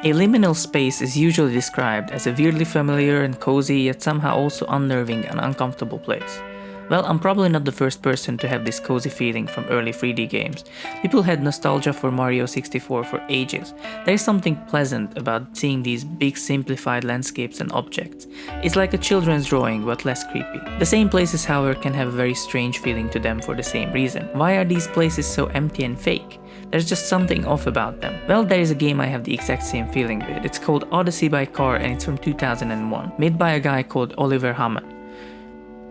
A liminal space is usually described as a weirdly familiar and cozy yet somehow also unnerving and uncomfortable place. Well, I'm probably not the first person to have this cozy feeling from early 3D games. People had nostalgia for Mario 64 for ages. There is something pleasant about seeing these big simplified landscapes and objects. It's like a children's drawing but less creepy. The same places, however, can have a very strange feeling to them for the same reason. Why are these places so empty and fake? There's just something off about them. Well, there is a game I have the exact same feeling with. It's called Odyssey By Car and it's from 2001, made by a guy called Oliver Hamann.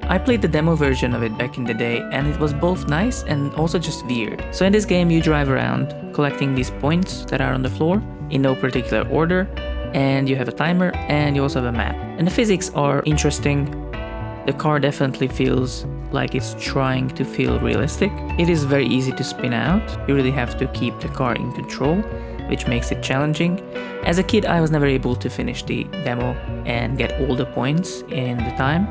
I played the demo version of it back in the day and it was both nice and also just weird. So in this game you drive around collecting these points that are on the floor in no particular order, and you have a timer and you also have a map. And the physics are interesting. The car definitely feels like it's trying to feel realistic. It is very easy to spin out. You really have to keep the car in control, which makes it challenging. As a kid I was never able to finish the demo and get all the points in the time.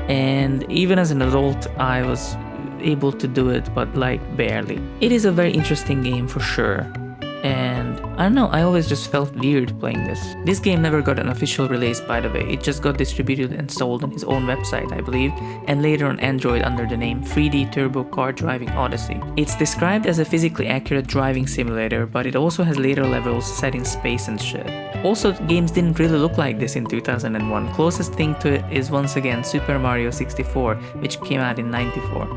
And even as an adult, I was able to do it, but like barely. It is a very interesting game for sure. And I don't know, I always just felt weird playing this. This game never got an official release, by the way. It just got distributed and sold on his own website, I believe, and later on Android under the name 3D Turbo Car Driving Odyssey. It's described as a physically accurate driving simulator, but it also has later levels set in space and shit. Also, games didn't really look like this in 2001. Closest thing to it is once again Super Mario 64, which came out in '94.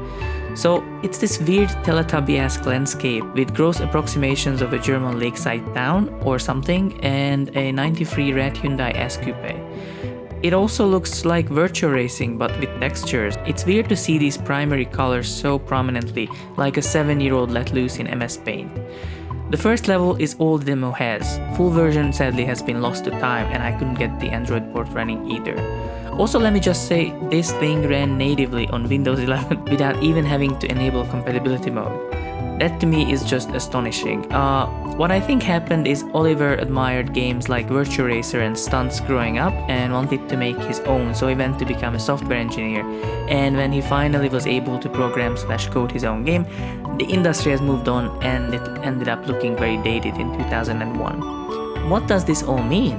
So it's this weird Teletubby-esque landscape with gross approximations of a German lakeside town or something and a '93 red Hyundai S-Coupe. It also looks like virtual racing but with textures. It's weird to see these primary colors so prominently, like a 7-year-old let loose in MS Paint. The first level is all the demo has. Full version sadly has been lost to time and I couldn't get the Android port running either. Also, let me just say, this thing ran natively on Windows 11 without even having to enable compatibility mode. That to me is just astonishing. What I think happened is Oliver admired games like Virtua Racer and Stunts growing up and wanted to make his own, so he went to become a software engineer. And when he finally was able to program/code his own game, the industry has moved on and it ended up looking very dated in 2001. What does this all mean?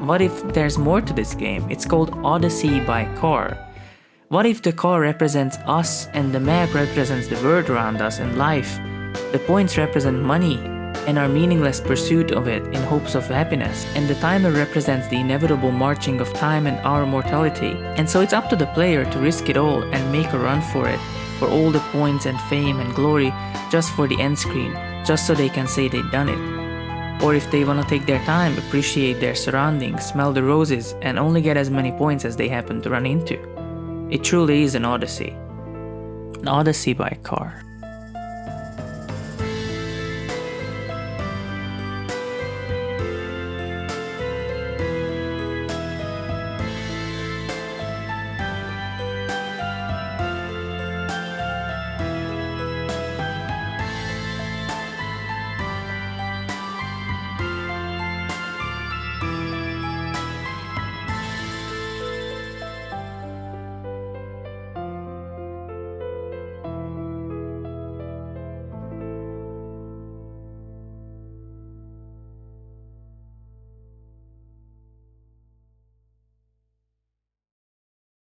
What if there's more to this game? It's called Odyssey by Car. What if the car represents us and the map represents the world around us and life? The points represent money and our meaningless pursuit of it in hopes of happiness, and the timer represents the inevitable marching of time and our mortality. And so it's up to the player to risk it all and make a run for it, for all the points and fame and glory, just for the end screen, just so they can say they've done it. Or if they want to take their time, appreciate their surroundings, smell the roses, and only get as many points as they happen to run into. It truly is an odyssey. An Odyssey by Car.